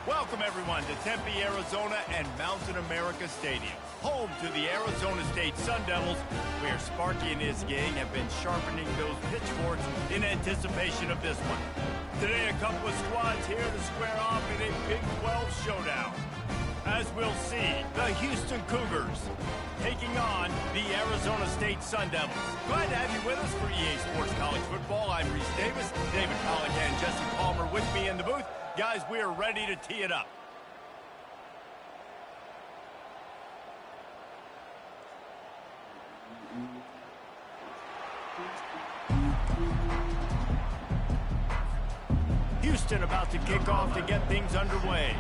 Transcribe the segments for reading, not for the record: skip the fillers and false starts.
Welcome, everyone, to Tempe, Arizona and Mountain America Stadium, home to the Arizona State Sun Devils, where Sparky and his gang have been sharpening those pitchforks in anticipation of this one. Today, a couple of squads here to square off in a Big 12 showdown. As we'll see, the Houston Cougars taking on the Arizona State Sun Devils. Glad to have you with us for EA Sports College Football. I'm Reese Davis, David Pollack and Jesse Palmer with me in the booth. Guys, we are ready to tee it up. Houston about to kick off to get things underway.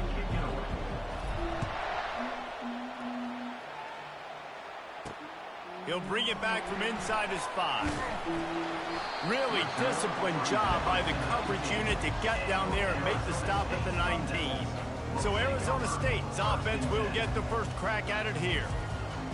He'll bring it back from inside his 5. Really disciplined job by the coverage unit to get down there and make the stop at the 19. So Arizona State's offense will get the first crack at it here.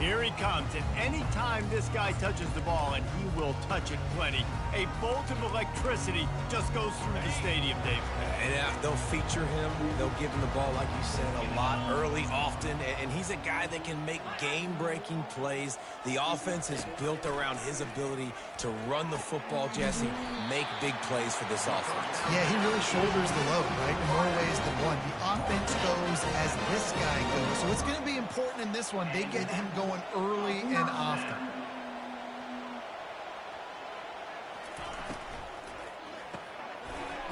Here he comes, and any time this guy touches the ball, and he will touch it plenty, a bolt of electricity just goes through the stadium, Dave. And they'll feature him. They'll give him the ball, like you said, a lot early, often. And he's a guy that can make game-breaking plays. The offense is built around his ability to run the football, Jesse, make big plays for this offense. Yeah, he really shoulders the load, right, in more ways than one. The offense goes as this guy goes. So it's going to be important in this one. They get him going early and often.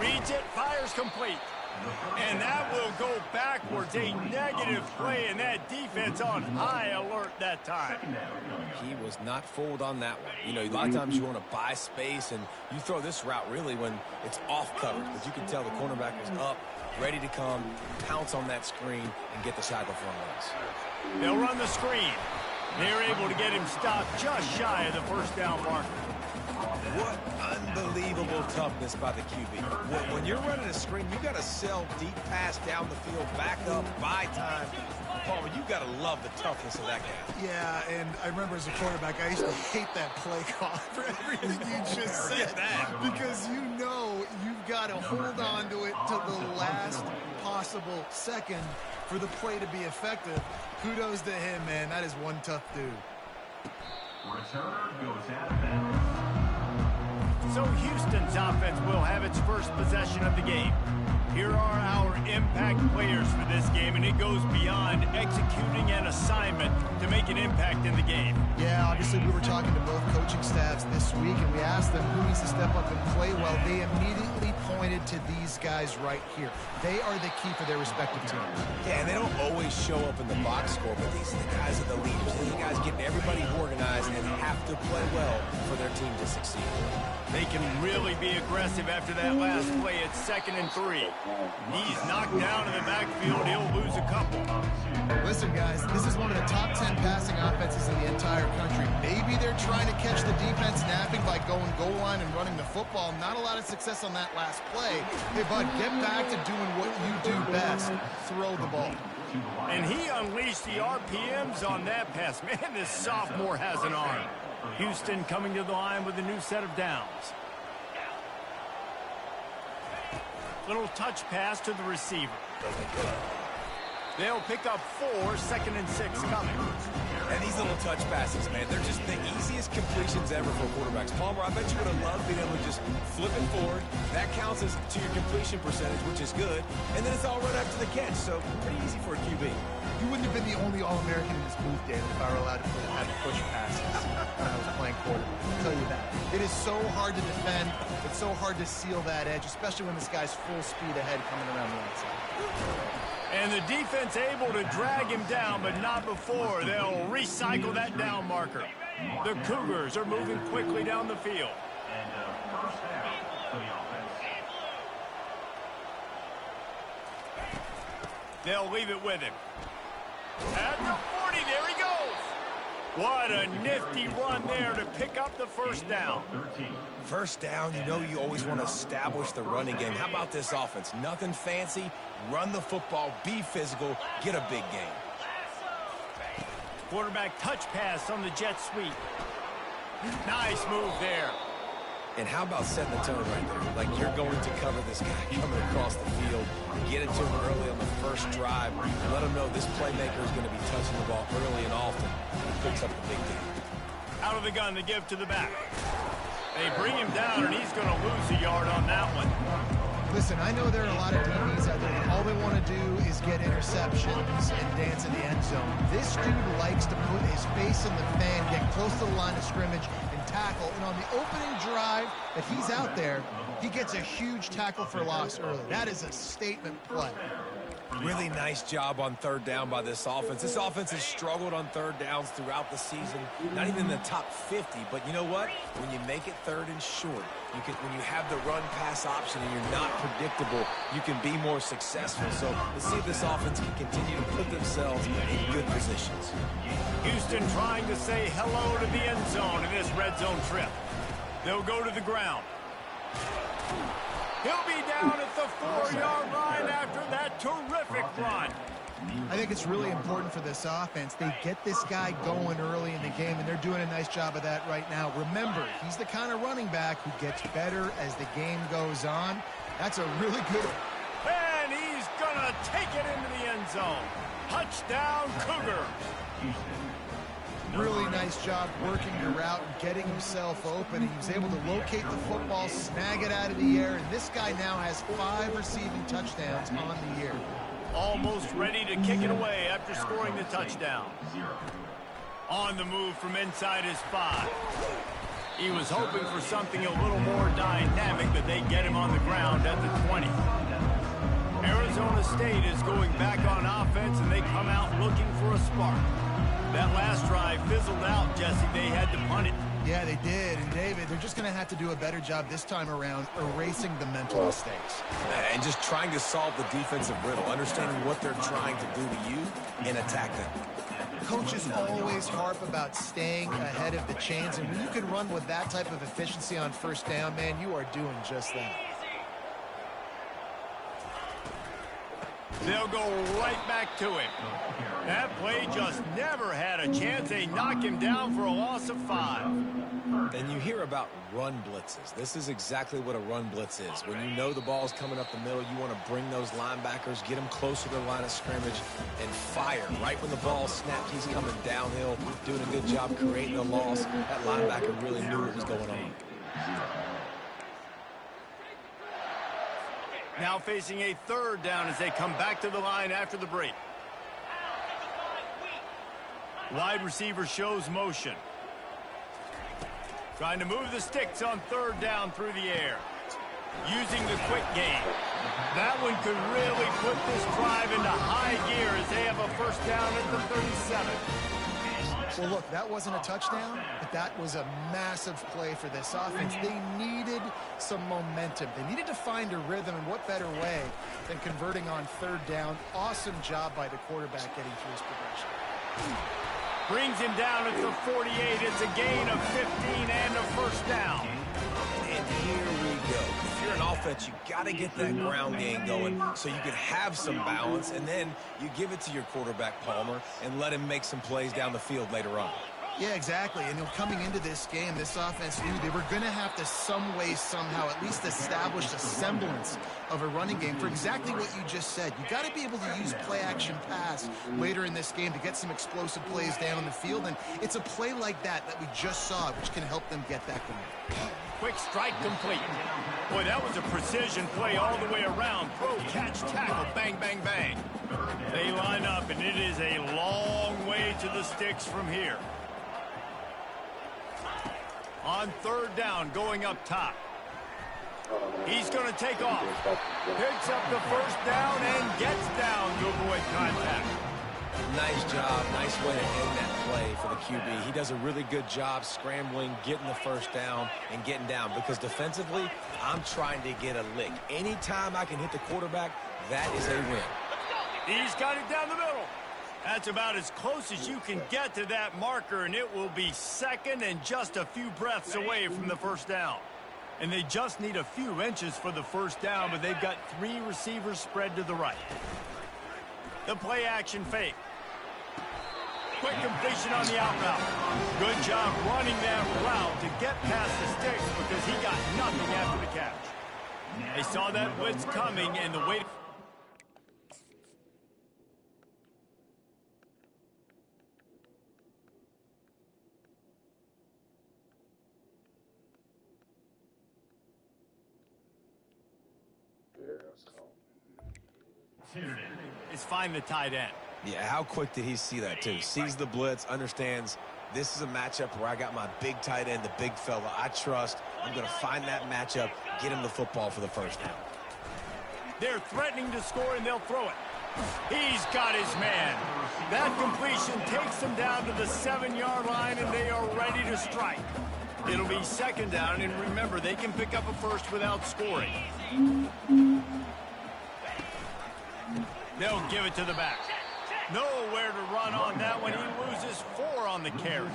Reads it, fires complete. And that will go backwards. A negative play, and that defense on high alert that time. He was not fooled on that one. You know, a lot of times you want to buy space, and you throw this route really when it's off coverage. But you can tell the cornerback was up, ready to come, pounce on that screen, and get the side of the front legs. They'll run the screen. They're able to get him stopped just shy of the first down marker. What unbelievable toughness by the QB. When you're running a screen, you got to sell deep pass down the field, back up, buy time. Palmer, you got to love the toughness of that guy. Yeah, and I remember as a quarterback, I used to hate that play call for everything you just said. Because you know you've got to hold on to it to the last possible second for the play to be effective. Kudos to him, man. That is one tough dude. Returner goes out of bounds. So Houston's offense will have its first possession of the game. Here are our impact players for this game, and it goes beyond executing an assignment to make an impact in the game. Yeah, obviously we were talking to both coaching staffs this week, and we asked them who needs to step up and play well. They immediately pointed to these guys right here. They are the key for their respective teams. Yeah, and they don't always show up in the box score, but these are the guys that are the leaders. These are the guys getting everybody organized and have to play well for their team to succeed. They can really be aggressive after that last play at 2nd and 3. He's knocked down in the backfield. He'll lose a couple. Listen, guys, this is one of the top 10 passing offenses in the entire country. Maybe they're trying to catch the defense napping by going goal line and running the football. Not a lot of success on that last play. Hey, bud, get back to doing what you do best. Throw the ball. And he unleashed the RPMs on that pass. Man, this sophomore has an arm. Houston coming to the line with a new set of downs. Little touch pass to the receiver. They'll pick up 4, 2nd and 6 coming. And these little touch passes, man, they're just the easiest completions ever for quarterbacks. Palmer, I bet you would have loved being able to just flip it forward. That counts as to your completion percentage, which is good. And then it's all right after the catch, so pretty easy for a QB. You wouldn't have been the only All-American in this booth, Dan, if I were allowed to have push passes when I was playing quarterback. I'll tell you that. It is so hard to defend. It's so hard to seal that edge, especially when this guy's full speed ahead coming around the outside. And the defense able to drag him down, but not before. They'll recycle that down marker. The Cougars are moving quickly down the field. And first down for the offense. They'll leave it with him. At the 40, there he goes. What a nifty run there to pick up the first down. First down, you know you always want to establish the running game. How about this offense? Nothing fancy. Run the football, be physical, get a big game. Quarterback touch pass on the jet sweep. Nice move there. And how about setting the tone right there? Like you're going to cover this guy coming across the field. Get it to him early on the first first drive. Let them know this playmaker is going to be touching the ball early and often. He picks up the big game. Out of the gun, they give to the back. They bring him down, and he's going to lose a yard on that one. Listen, I know there are a lot of DBs out there that all they want to do is get interceptions and dance in the end zone. This dude likes to put his face in the fan, get close to the line of scrimmage, and tackle. And on the opening drive that he's out there, he gets a huge tackle for loss early. That is a statement play. Really nice job on third down by this offense. This offense has struggled on third downs throughout the season. Not even in the top 50, but you know what? When you make it third and short, when you have the run-pass option and you're not predictable, you can be more successful. So let's see if this offense can continue to put themselves in good positions. Houston trying to say hello to the end zone in this red zone trip. They'll go to the ground. He'll be down at the 4-yard line after that terrific run. I think it's really important for this offense. They get this guy going early in the game, and they're doing a nice job of that right now. Remember, he's the kind of running back who gets better as the game goes on. That's a really good... And he's going to take it into the end zone. Touchdown, Cougars. Really nice job working the route and getting himself open. He was able to locate the football, snag it out of the air, and this guy now has 5 receiving touchdowns on the year. Almost ready to kick it away after scoring the touchdown. On the move from inside his 5. He was hoping for something a little more dynamic, but they get him on the ground at the 20. Arizona State is going back on offense, and they come out looking for a spark. That last drive fizzled out, Jesse. They had to punt it. Yeah, they did. And, David, they're just going to have to do a better job this time around erasing the mental mistakes. And just trying to solve the defensive riddle, understanding what they're trying to do to you and attack them. Coaches always harp about staying ahead of the chains, and when you can run with that type of efficiency on first down, man, you are doing just that. They'll go right back to him. That play just never had a chance. They knock him down for a loss of 5. And you hear about run blitzes. This is exactly what a run blitz is. When you know the ball's coming up the middle, you want to bring those linebackers, get them closer to the line of scrimmage, and fire. Right when the ball snapped, he's coming downhill, doing a good job creating a loss. That linebacker really knew what was going on. Now facing a third down as they come back to the line after the break. Wide receiver shows motion. Trying to move the sticks on third down through the air. Using the quick game. That one could really put this drive into high gear as they have a first down at the 37. Well, look, that wasn't a touchdown, but that was a massive play for this offense. They needed some momentum. They needed to find a rhythm, and what better way than converting on third down. Awesome job by the quarterback getting through his progression. Brings him down at the 48. It's a gain of 15 and a first down. And here we go. If you're an offense, you got to get that ground game going so you can have some balance, and then you give it to your quarterback, Palmer, and let him make some plays down the field later on. Yeah, exactly. And coming into this game, this offense knew they were going to have to some way, somehow, at least establish a semblance of a running game for exactly what you just said. You got to be able to use play-action pass later in this game to get some explosive plays down the field. And it's a play like that we just saw, which can help them get that going. Quick strike complete. Boy, that was a precision play all the way around. Throw, catch, tackle, bang, bang, bang. They line up, and it is a long way to the sticks from here. On third down, going up top. He's going to take off. Picks up the first down and gets down to avoid contact. Nice job. Nice way to end that play for the QB. He does a really good job scrambling, getting the first down, and getting down. Because defensively, I'm trying to get a lick. Anytime I can hit the quarterback, that is a win. He's got it down the middle. That's about as close as you can get to that marker, and it will be second and just a few breaths away from the first down. And they just need a few inches for the first down, but they've got 3 receivers spread to the right. The play action fake. Quick completion on the out route. Good job running that route to get past the sticks because he got nothing after the catch. They saw that blitz coming, and the way... is find the tight end. Yeah, how quick did he see that, too? Sees the blitz, understands this is a matchup where I got my big tight end, the big fella I trust. I'm going to find that matchup, get him the football for the first down. They're threatening to score, and they'll throw it. He's got his man. That completion takes them down to the 7-yard line, and they are ready to strike. It'll be second down, and remember, they can pick up a first without scoring. They'll give it to the back. Nowhere to run on that one. He loses 4 on the carry.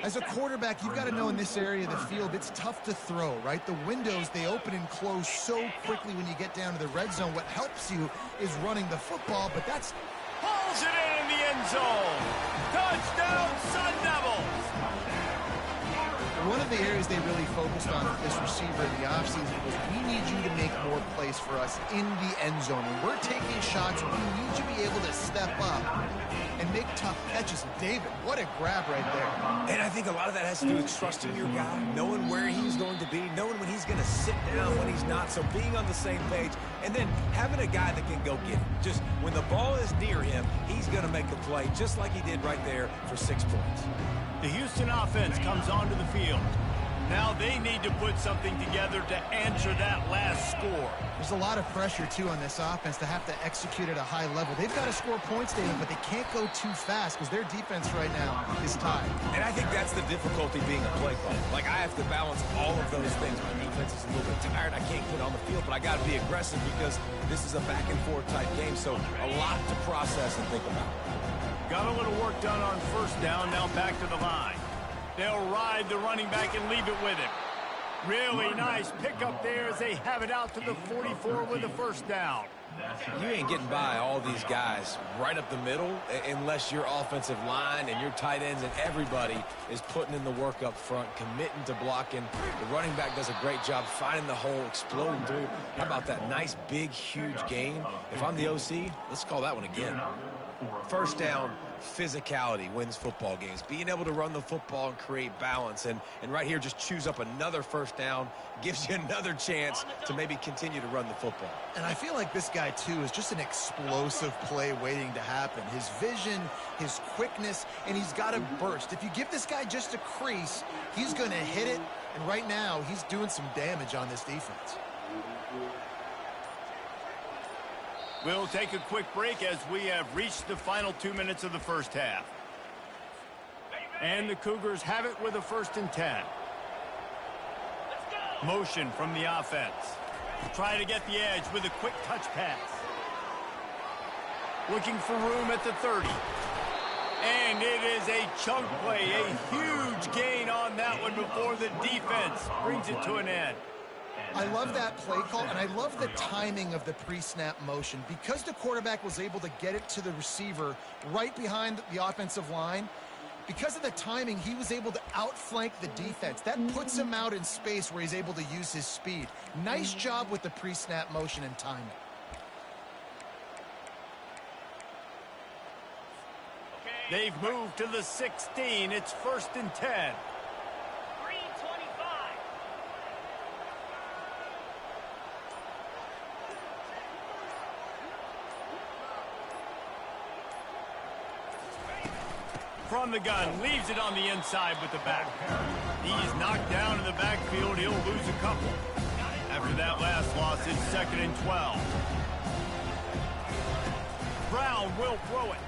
As a quarterback, you've got to know in this area of the field, it's tough to throw, right? The windows, they open and close so quickly when you get down to the red zone. What helps you is running the football, but that's... Pulls it in the end zone. Touchdown, Sun Devils. One of the areas they really focused on with this receiver in the offseason was we need you to make more plays for us in the end zone. When we're taking shots, we need you to be able to step up and make tough catches. David, what a grab right there. And I think a lot of that has to do with trusting your guy, knowing where he's going to be, knowing when he's going to sit down, when he's not. So being on the same page, and then having a guy that can go get it. Just when the ball is near him, he's going to make the play, just like he did right there for 6 points. The Houston offense comes onto the field. Now they need to put something together to answer that last score. There's a lot of pressure, too, on this offense to have to execute at a high level. They've got to score points, David, but they can't go too fast because their defense right now is tied. And I think that's the difficulty being a play caller. Like, I have to balance all of those things. My defense is a little bit tired. I can't get on the field, but I got to be aggressive because this is a back-and-forth type game, so a lot to process and think about. Got a little work done on first down, now back to the line. They'll ride the running back and leave it with him. Really nice pickup there as they have it out to the 44 with the first down. You ain't getting by all these guys right up the middle unless your offensive line and your tight ends and everybody is putting in the work up front, committing to blocking. The running back does a great job finding the hole, exploding through. How about that nice, big, huge gain? If I'm the OC, let's call that one again. First down, physicality wins football games. Being able to run the football and create balance. And right here, just choose up another first down, gives you another chance to maybe continue to run the football. And I feel like this guy, too, is just an explosive play waiting to happen. His vision, his quickness, and he's got a burst. If you give this guy just a crease, he's going to hit it. And right now, he's doing some damage on this defense. We'll take a quick break as we have reached the final 2 minutes of the first half. And the Cougars have it with a 1st and 10. Motion from the offense. Try to get the edge with a quick touch pass. Looking for room at the 30. And it is a chunk play, a huge gain on that one before the defense brings it to an end. I love that play call, and I love the timing of the pre-snap motion. Because the quarterback was able to get it to the receiver right behind the offensive line, because of the timing, he was able to outflank the defense. That puts him out in space where he's able to use his speed. Nice job with the pre-snap motion and timing. They've moved to the 16. It's 1st and 10. From the gun, leaves it on the inside with the back. He's knocked down in the backfield. He'll lose a couple. After that last loss, it's 2nd and 12. Brown will throw it.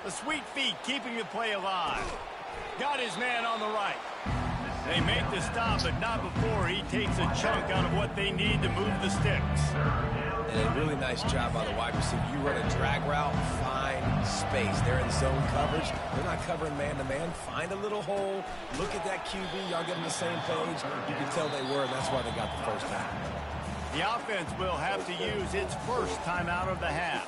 The sweet feet keeping the play alive. Got his man on the right. They make the stop, but not before he takes a chunk out of what they need to move the sticks. And a really nice job by the wide receiver. You run a drag route, find space. They're in zone coverage. They're not covering man-to-man. Find a little hole. Look at that QB. Y'all get on the same page. You can tell they were, and that's why they got the first down. The offense will have to use its first timeout of the half.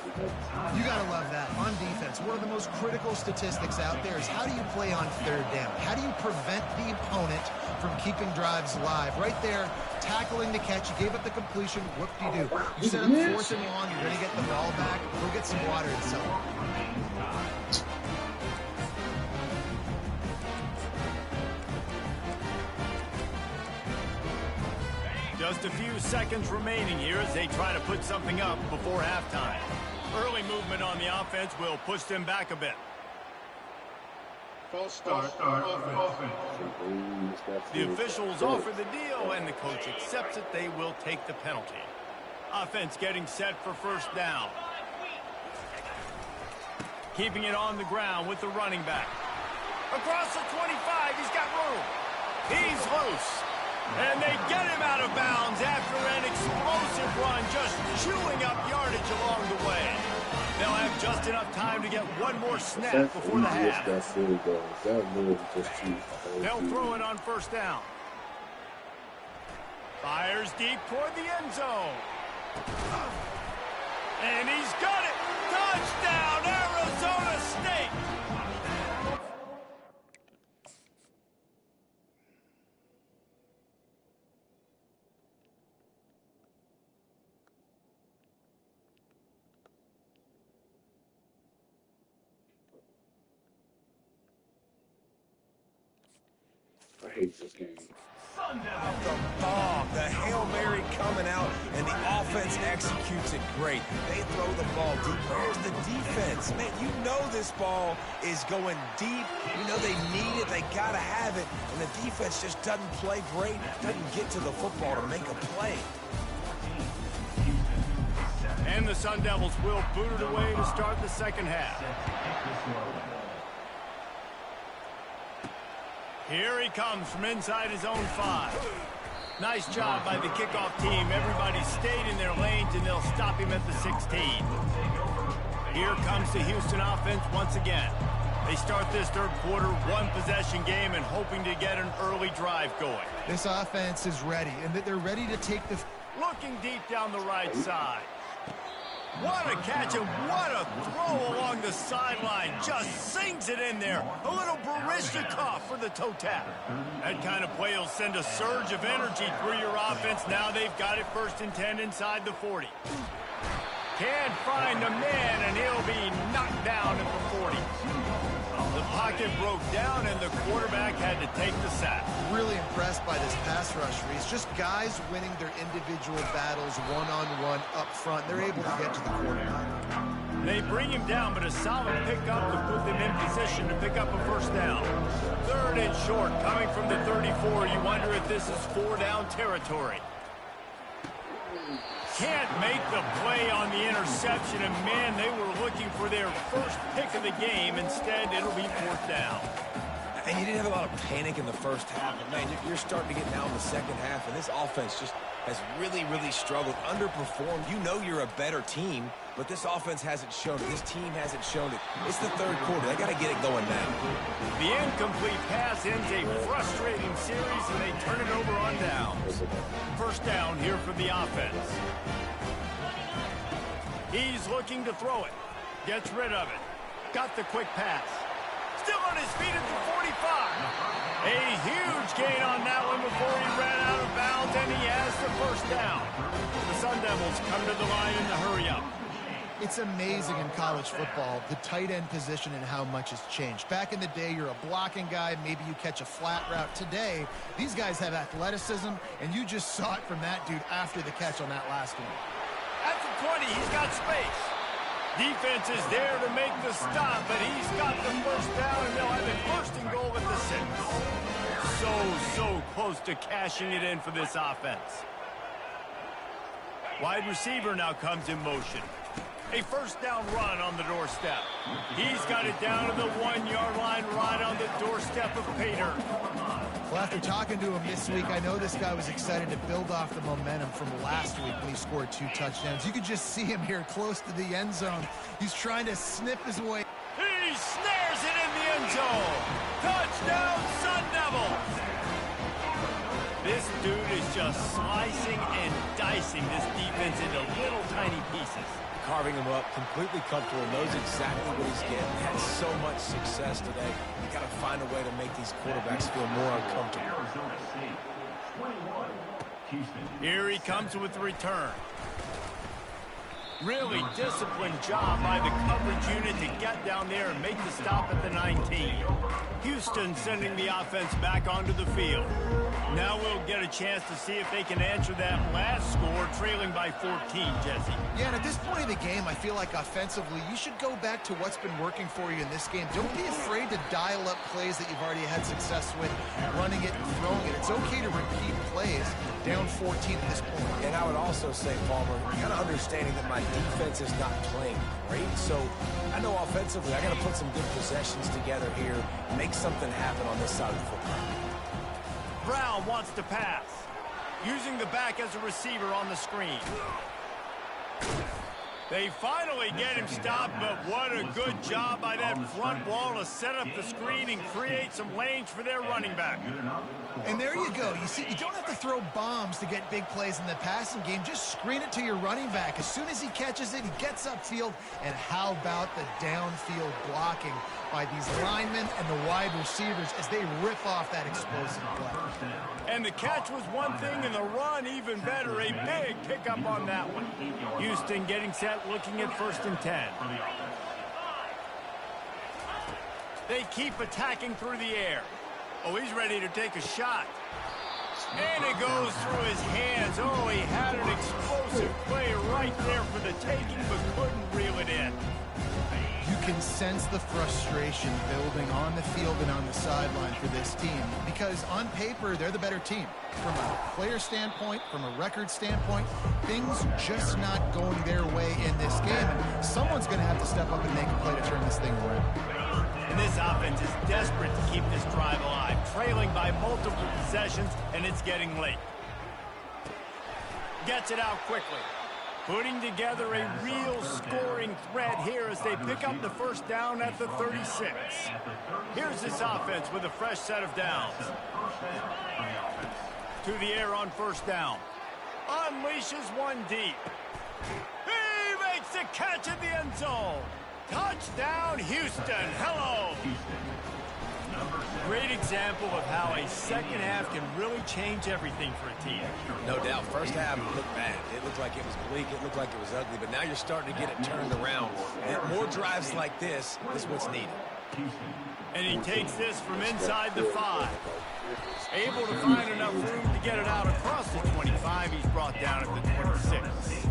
You got to love that. On defense, one of the most critical statistics out there is how do you play on 3rd down? How do you prevent the opponent from keeping drives alive? Right there, tackling the catch. You gave up the completion. What do you do? You set up 4th and long. You're going to get the ball back. Go get some water and celebrate. Just a few seconds remaining here as they try to put something up before halftime. Early movement on the offense will push them back a bit. False start offense. The officials offer the deal, and the coach accepts it. They will take the penalty. Offense getting set for first down. Keeping it on the ground with the running back. Across the 25, he's got room. He's loose. And they get him out of bounds after an explosive run, just chewing up yardage along the way. They'll have just enough time to get one more snap before the half. They'll throw it on first down. Fires deep toward the end zone. And he's got it. Touchdown, Arizona State. I hate this game. The bomb, the Hail Mary coming out, and the offense executes it great. They throw the ball deep. Where's the defense? Man, you know this ball is going deep. You know they need it. They got to have it. And the defense just doesn't play great, doesn't get to the football to make a play. And the Sun Devils will boot it away to start the second half. Here he comes from inside his own 5. Nice job by the kickoff team. Everybody stayed in their lanes, and they'll stop him at the 16. Here comes the Houston offense once again. They start this third quarter, one-possession game, and hoping to get an early drive going. This offense is ready, and they're ready to take the... Looking deep down the right side. What a catch and what a throw along the sideline. Just sings it in there. A little Barishnikov for the toe tap. That kind of play will send a surge of energy through your offense. Now they've got it 1st and 10 inside the 40. Can't find the man, and he'll be knocked down at the 40. The pocket broke down, and the quarterback had to take the sack. Really impressed by this pass rush, Reese. Just guys winning their individual battles one-on-one up front. They're able to get to the quarterback. They bring him down, but a solid pickup to put them in position to pick up a first down. 3rd and short, coming from the 34. You wonder if this is 4-down territory. Can't make the play on the interception, and man, they were looking for their first pick of the game. Instead, it'll be 4th down. And you didn't have a lot of panic in the first half, but man, you're starting to get now in the second half, and this offense just has really, really struggled, underperformed. You know you're a better team, but this offense hasn't shown it. This team hasn't shown it. It's the third quarter. They got to get it going now. The incomplete pass ends a frustrating series, and they turn it over on downs. First down here for the offense. He's looking to throw it. Gets rid of it. Got the quick pass. Still on his feet at the 45. A huge gain on that one before he ran out of bounds, and he has the first down. The Sun Devils come to the line in the hurry-up. It's amazing in college football, the tight end position and how much has changed. Back in the day, you're a blocking guy, maybe you catch a flat route. Today, these guys have athleticism, and you just saw it from that dude after the catch on that last one. At the 20, he's got space. Defense is there to make the stop, but he's got the first down, and they'll have it 1st and goal at the 6. So close to cashing it in for this offense. Wide receiver now comes in motion. A first down run on the doorstep. He's got it down to the 1-yard line, right on the doorstep of Pater. Well, after talking to him this week, I know this guy was excited to build off the momentum from last week when he scored 2 touchdowns. You could just see him here close to the end zone. He's trying to snip his way. He snares it in the end zone. Touchdown, Sun Devils. This dude is just slicing and dicing this defense into little tiny pieces. Carving him up, completely comfortable, knows exactly what he's getting. Had so much success today. You got to find a way to make these quarterbacks feel more uncomfortable. Here he comes with the return. Really disciplined job by the coverage unit to get down there and make the stop at the 19. Houston sending the offense back onto the field. Now we'll get a chance to see if they can answer that last score, trailing by 14, Jesse. Yeah, and at this point of the game, I feel like offensively, you should go back to what's been working for you in this game. Don't be afraid to dial up plays that you've already had success with, running it and throwing it. It's okay to repeat plays down 14 at this point. And I would also say, Palmer, kind of understanding that my defense is not playing great, so I know offensively I got to put some good possessions together here, make something happen on this side of the football. Brown wants to pass, using the back as a receiver on the screen. They finally get him stopped, but what a good job by that front wall to set up the screen and create some lanes for their running back. And there you go. You see, you don't have to throw bombs to get big plays in the passing game. Just screen it to your running back. As soon as he catches it, he gets upfield. And how about the downfield blocking by these linemen and the wide receivers as they rip off that explosive play. And the catch was one thing, and the run even better. A big pickup on that one. Houston getting set, looking at 1st and 10. They keep attacking through the air. Oh, he's ready to take a shot. And it goes through his hands. Oh, he had an explosive play right there for the taking, but couldn't reel it in. You can sense the frustration building on the field and on the sideline for this team because on paper, they're the better team. From a player standpoint, from a record standpoint, things just not going their way in this game. And someone's going to have to step up and make a play to turn this thing around. And this offense is desperate to keep this drive alive, trailing by multiple possessions, and it's getting late. Gets it out quickly. Putting together a real scoring threat here as they pick up the 1st down at the 36. Here's this offense with a fresh set of downs. To the air on 1st down. Unleashes one deep. He makes the catch in the end zone. Touchdown, Houston. Hello. Great example of how a second half can really change everything for a team. No doubt. First half looked bad. It looked like it was bleak. It looked like it was ugly. But now you're starting to get it turned around. And more drives like this is what's needed. And he takes this from inside the 5. Able to find enough room to get it out across the 25. He's brought down at the 26.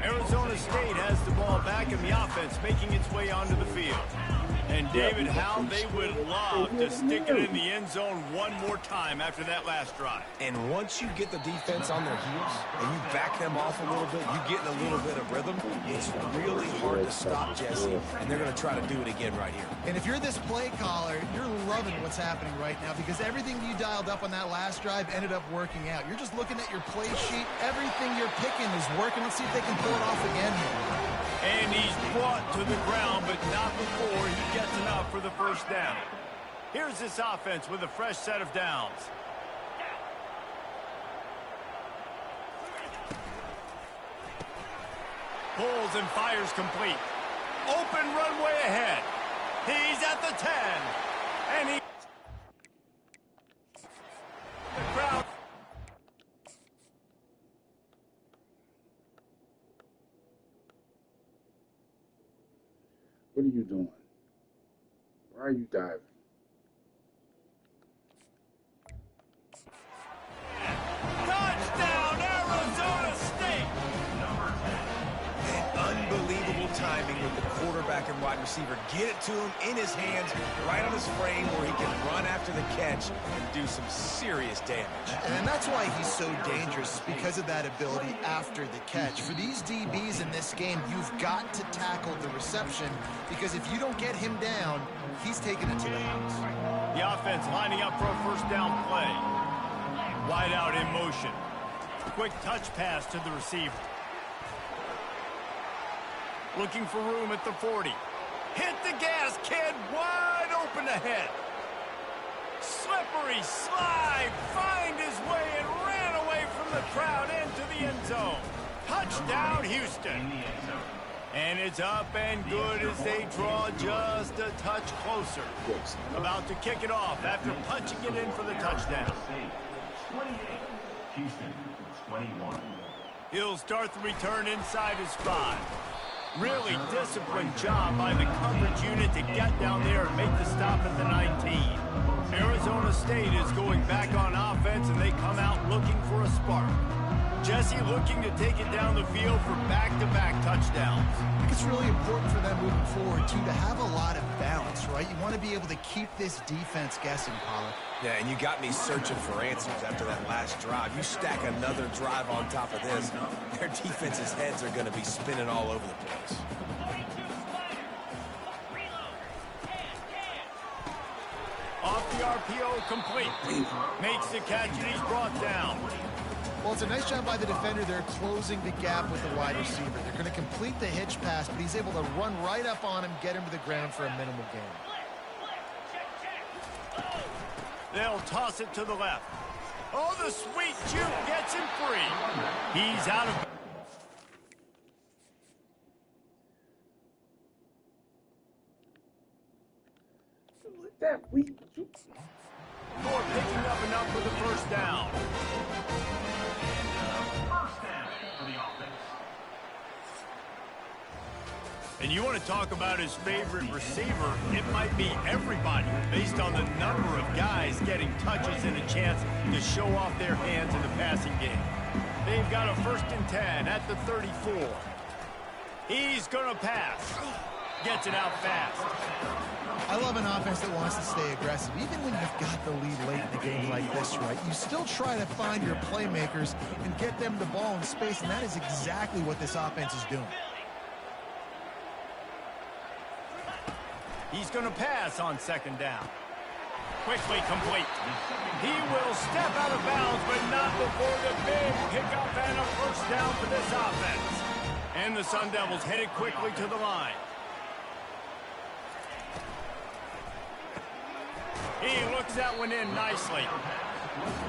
Arizona State has the ball back in the offense, making its way onto the field. And David, how they would love to stick it in the end zone one more time after that last drive. And once you get the defense on their heels and you back them off a little bit, you get in a little bit of rhythm, it's really hard to stop, Jesse, and they're going to try to do it again right here. And if you're this play caller, you're loving what's happening right now because everything you dialed up on that last drive ended up working out. You're just looking at your play sheet. Everything you're picking is working. Let's see if they can pull it off again here. And he's brought to the ground, but not before he gets enough for the 1st down. Here's this offense with a fresh set of downs. Pulls and fires complete. Open runway ahead. He's at the 10. And he... The crowd... What are you doing? Why are you diving? Touchdown, Arizona State! Unbelievable timing with the quarterback and wide receiver. Get it to him in his hands, right on his frame where he can run after the catch and do some serious damage. And that's why he's so dangerous, because of that ability after the catch. For these DBs in this game, you've got to tackle the reception because if you don't get him down, he's taking it to the house. The offense lining up for a 1st down play. Wide out in motion. Quick touch pass to the receiver. Looking for room at the 40. Hit the gas, kid. Wide open ahead. Slippery slide. Find his way and ran away from the crowd into the end zone. Touchdown, Houston. And it's up and good as they draw just a touch closer. About to kick it off after punching it in for the touchdown. 28. Houston, 21. He'll start the return inside his 5. Really disciplined job by the coverage unit to get down there and make the stop at the 19. Arizona State is going back on offense, and they come out looking for a spark. Jesse looking to take it down the field for back-to-back touchdowns. I think it's really important for them moving forward, too, to have a lot of balance, right? You want to be able to keep this defense guessing, Pollard. Yeah, and you got me searching for answers after that last drive. You stack another drive on top of this, their defense's heads are going to be spinning all over the place. Off the RPO, complete. Makes the catch, and he's brought down. Well, it's a nice job by the defender. They're closing the gap with the wide receiver. They're going to complete the hitch pass, but he's able to run right up on him, get him to the ground for a minimal gain. They'll toss it to the left. Oh, the sweet juke gets him free. He's out of... That weak. Ford picking up enough for the first down. First down for the offense. And you want to talk about his favorite receiver, it might be everybody, based on the number of guys getting touches and a chance to show off their hands in the passing game. They've got a 1st and 10 at the 34. He's going to pass. Gets it out fast. I love an offense that wants to stay aggressive. Even when you've got the lead late in a game like this, right, you still try to find your playmakers and get them the ball in space, and that is exactly what this offense is doing. He's going to pass on 2nd down. Quickly complete. He will step out of bounds, but not before the big pickup and a 1st down for this offense. And the Sun Devils headed quickly to the line. He looks that one in nicely.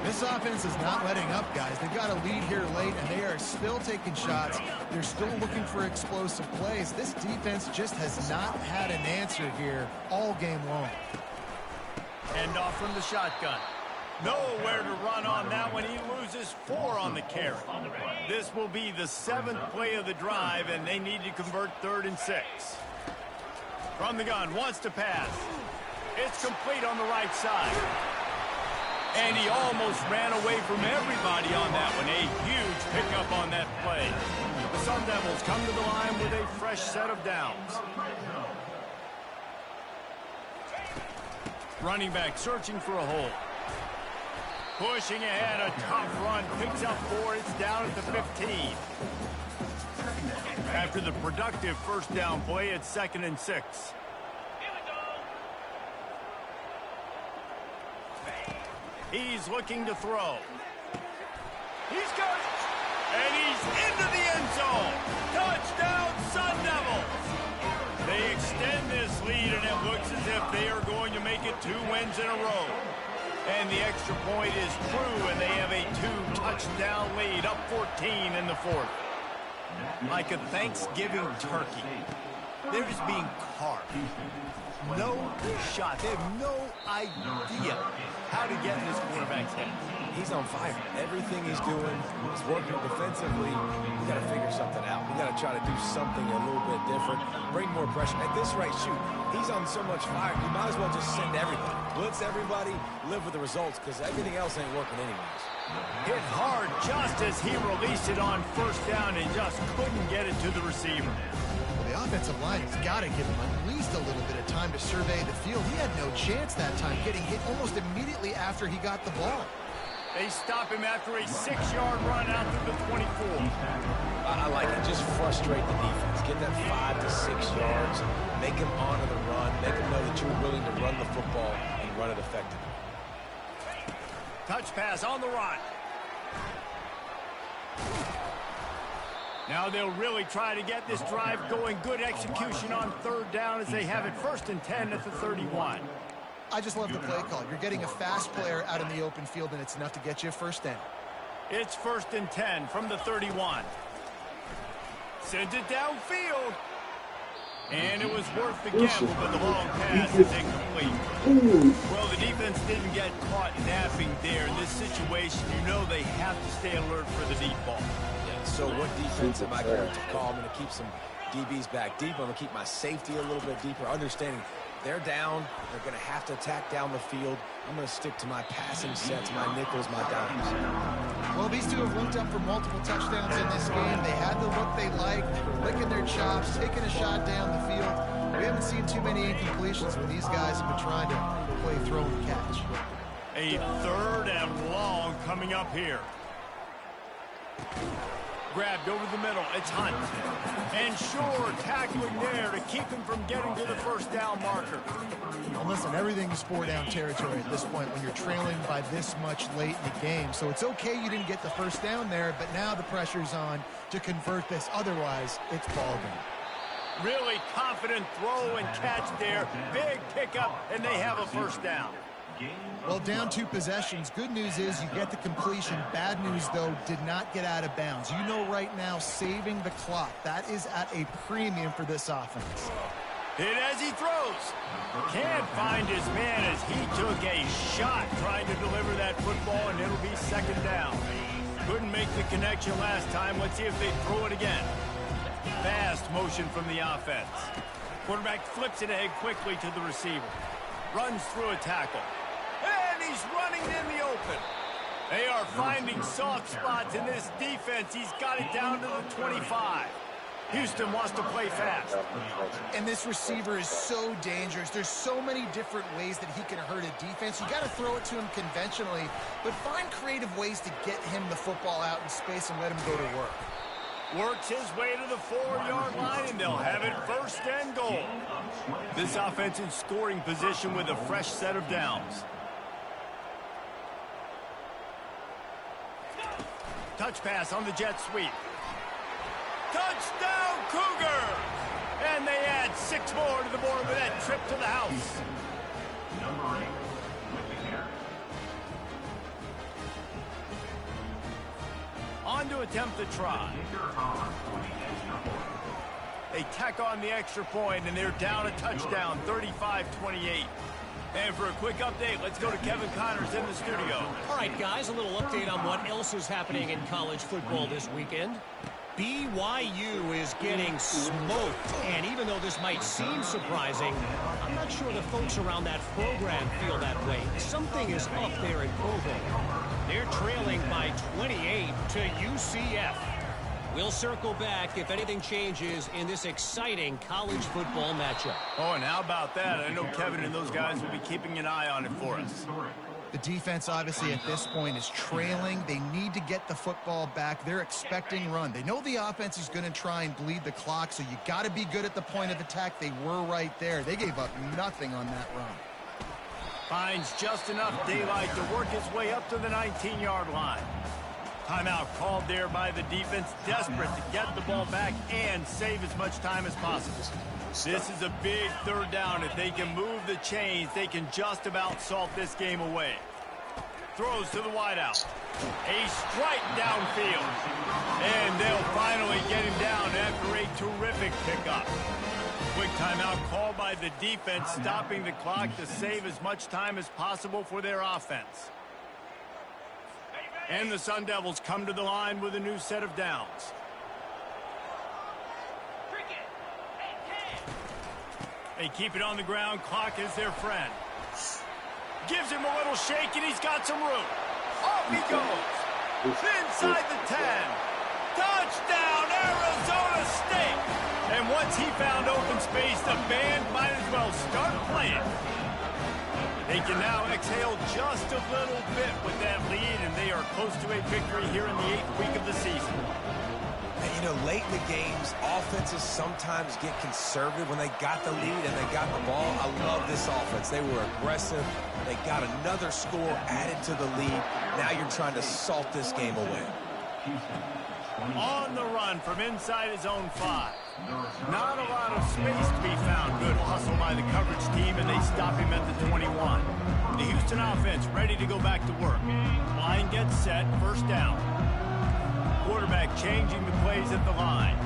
This offense is not letting up, guys. They've got a lead here late, and they are still taking shots. They're still looking for explosive plays. This defense just has not had an answer here all game long. Hand off from the shotgun. Nowhere to run on that one. He loses 4 on the carry. This will be the 7th play of the drive, and they need to convert 3rd and 6. From the gun, wants to pass. It's complete on the right side. And he almost ran away from everybody on that one. A huge pickup on that play. The Sun Devils come to the line with a fresh set of downs. Running back searching for a hole. Pushing ahead, a tough run. Picks up 4. It's down at the 15. After the productive 1st down play, it's 2nd and 6. He's looking to throw. He's got it. And he's into the end zone. Touchdown, Sun Devils. They extend this lead, and it looks as if they are going to make it 2 wins in a row. And the extra point is true, and they have a 2-touchdown lead, up 14 in the 4th. Like a Thanksgiving turkey, they're just being carved. No shot. They have no idea how to get in this quarterback's head. He's on fire. Everything he's doing is working defensively. You got to figure something out. You got to try to do something a little bit different. Bring more pressure. At this rate, shoot, he's on so much fire, you might as well just send everybody. Blitz everybody, live with the results, because everything else ain't working anyways. Hit hard just as he released it on 1st down and just couldn't get it to the receiver. The offensive line has got to give him at least a little bit of time to survey the field. He had no chance that time, getting hit almost immediately after he got the ball. They stop him after a 6-yard run out through the 24. I like it. Just frustrate the defense. Get that 5 to 6 yards. Make them honor the run. Make them know that you're willing to run the football and run it effectively. Touch pass on the run. Now they'll really try to get this drive going. Good execution on 3rd down as they have it 1st and 10 at the 31. I just love the play call. You're getting a fast player out in the open field, and it's enough to get you a 1st down. It's 1st and 10 from the 31. Sends it downfield. And it was worth the gamble, but the long pass is incomplete. Well, the defense didn't get caught napping there. In this situation, you know they have to stay alert for the deep ball. So what defense am I going to call? I'm going to keep some DB's back deep. I'm going to keep my safety a little bit deeper, understanding they're down. They're going to have to attack down the field. I'm going to stick to my passing sets, my nickels, my dimes. Well, these two have linked up for multiple touchdowns in this game. They had the look they liked. They were licking their chops, taking a shot down the field. We haven't seen too many incompletions when these guys have been trying to play throw and catch. A 3rd and long coming up here. Grabbed over the middle. It's Hunt. And Shore tackling there to keep him from getting to the first down marker. Well, listen, everything's 4-down territory at this point when you're trailing by this much late in the game. So it's okay you didn't get the first down there, but now the pressure's on to convert this. Otherwise, it's ball game. Really confident throw and catch there. Big pickup, and they have a first down. Well, down 2 possessions. Good news is you get the completion. Bad news, though, did not get out of bounds. You know right now, saving the clock. That is at a premium for this offense. Hit as he throws. Can't find his man as he took a shot trying to deliver that football, and it'll be 2nd down. Couldn't make the connection last time. Let's see if they throw it again. Fast motion from the offense. Quarterback flips it ahead quickly to the receiver. Runs through a tackle. And he's running in the open. They are finding soft spots in this defense. He's got it down to the 25. Houston wants to play fast. And this receiver is so dangerous. There's so many different ways that he can hurt a defense. You got to throw it to him conventionally, but find creative ways to get him the football out in space and let him go to work. Works his way to the 4-yard line, and they'll have it 1st and goal. This offense in scoring position with a fresh set of downs. Touch pass on the jet sweep. Touchdown, Cougar! And they add 6 more to the board with that trip to the house. Number 8 with the carry. On to attempt the try. They tack on the extra point, and they're down a touchdown, 35-28. And for a quick update, let's go to Kevin Connors in the studio. All right, guys, a little update on what else is happening in college football this weekend. BYU is getting smoked, and even though this might seem surprising, I'm not sure the folks around that program feel that way. Something is up there in Provo. They're trailing by 28 to UCF. We'll circle back if anything changes in this exciting college football matchup. Oh, and how about that? I know Kevin and those guys will be keeping an eye on it for us. The defense, obviously, at this point is trailing. They need to get the football back. They're expecting run. They know the offense is going to try and bleed the clock, so you got to be good at the point of attack. They were right there. They gave up nothing on that run. Finds just enough daylight to work his way up to the 19-yard line. Timeout called there by the defense, desperate to get the ball back and save as much time as possible. This is a big 3rd down. If they can move the chains, they can just about salt this game away. Throws to the wideout. A strike downfield. And they'll finally get him down after a terrific pickup. Quick timeout called by the defense, stopping the clock to save as much time as possible for their offense. And the Sun Devils come to the line with a new set of downs. They keep it on the ground. Clock is their friend. Gives him a little shake, and he's got some room. Off he goes. Inside the 10. Touchdown, Arizona State. And once he found open space, the band might as well start playing. They can now exhale just a little bit with that lead, and they are close to a victory here in the 8th week of the season. And, you know, late in the games, offenses sometimes get conservative when they got the lead and they got the ball. I love this offense. They were aggressive. They got another score added to the lead. Now you're trying to salt this game away. On the run from inside his own 5. Not a lot of space to be found. Good hustle by the coverage team, and they stop him at the 21. The Houston offense ready to go back to work. Line gets set, 1st down. Quarterback changing the plays at the line.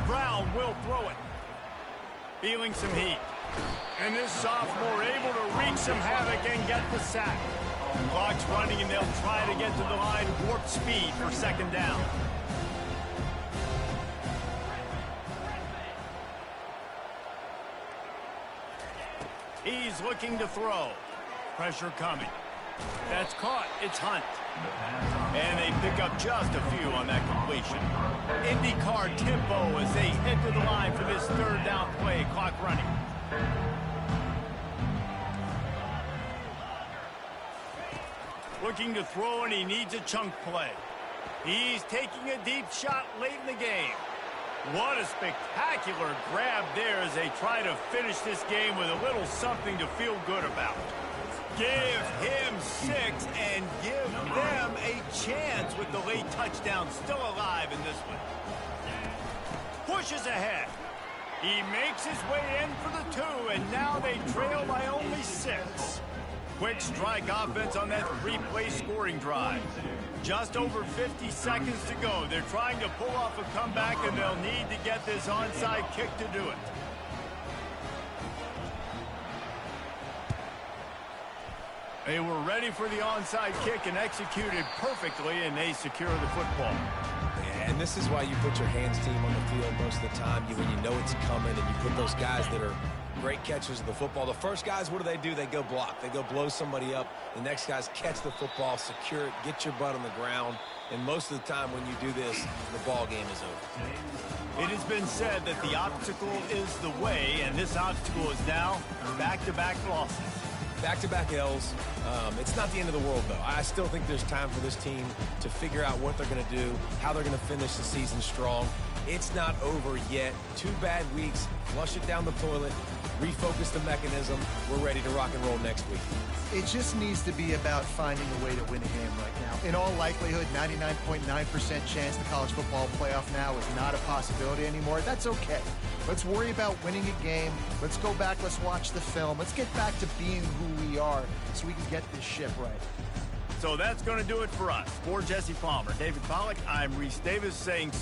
Brown will throw it. Feeling some heat. And this sophomore able to wreak some havoc and get the sack. Clock's running, and they'll try to get to the line warp speed for 2nd down. He's looking to throw. Pressure coming. That's caught. It's Hunt. And they pick up just a few on that completion. IndyCar tempo as they head to the line for this third down play. Clock running. Looking to throw, and he needs a chunk play. He's taking a deep shot late in the game. What a spectacular grab there as they try to finish this game with a little something to feel good about. Give him 6 and give them a chance with the late touchdown still alive in this one. Pushes ahead. He makes his way in for the 2, and now they trail by only 6. Quick strike offense on that 3-play scoring drive. Just over 50 seconds to go. They're trying to pull off a comeback, and they'll need to get this onside kick to do it. They were ready for the onside kick and executed perfectly, and they secure the football. And this is why you put your hands team on the field most of the time when you know it's coming, and you put those guys that are great catchers of the football. The first guys, what do? They go block. They go blow somebody up. The next guys catch the football, secure it, get your butt on the ground. And most of the time when you do this, the ball game is over. It has been said that the obstacle is the way, and this obstacle is now back-to-back losses. Back-to-back L's. It's not the end of the world, though. I still think there's time for this team to figure out what they're going to do, how they're going to finish the season strong. It's not over yet. 2 bad weeks. Flush it down the toilet. Refocus the mechanism. We're ready to rock and roll next week. It just needs to be about finding a way to win a game right now. In all likelihood, 99.9% chance the college football playoff now is not a possibility anymore. That's okay. Let's worry about winning a game. Let's go back. Let's watch the film. Let's get back to being who we are so we can get this ship right. So that's going to do it for us. For Jesse Palmer, David Pollack, I'm Reese Davis saying...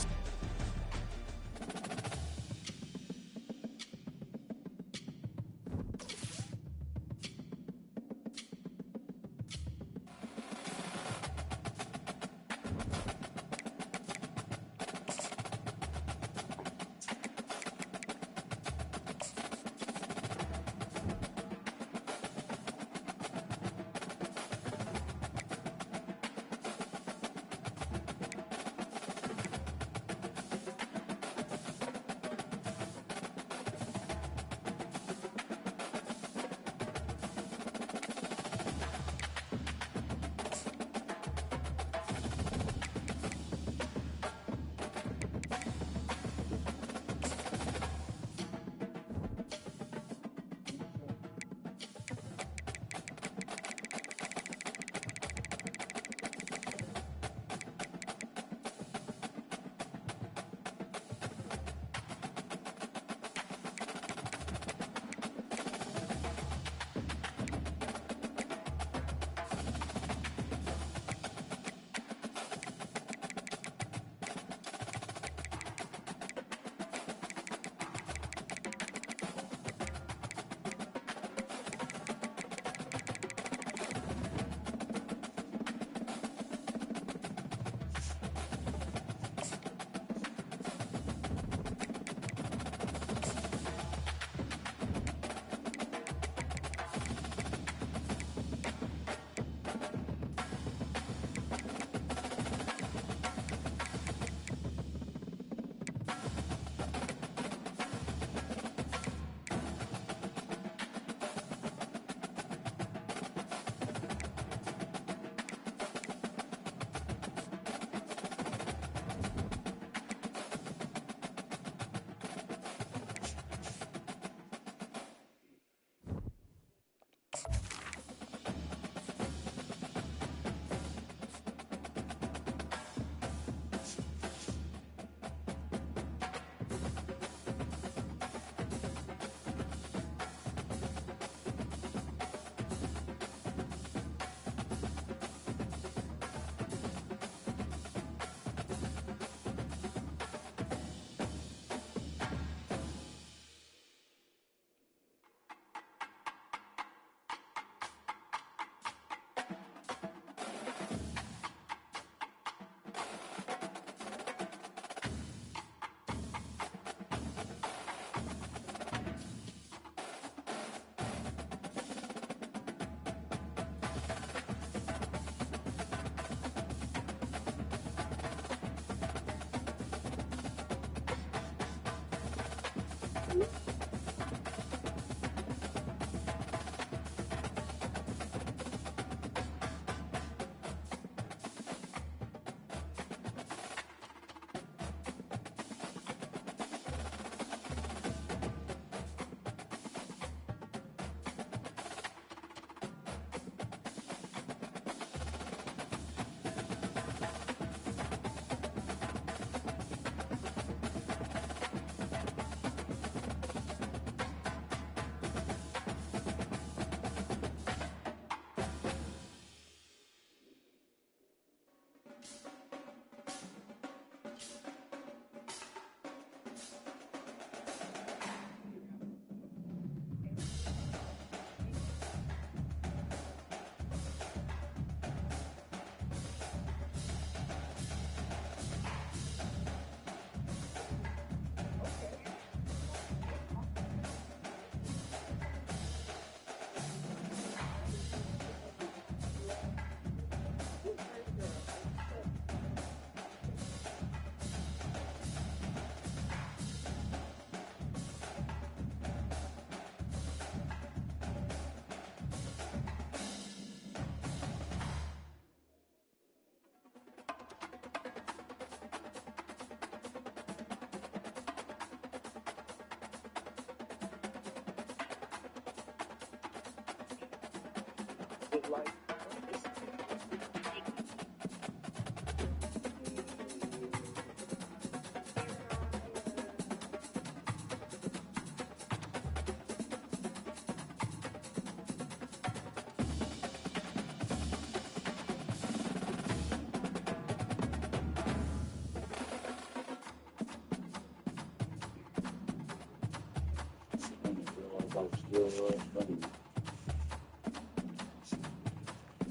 I'm still funny.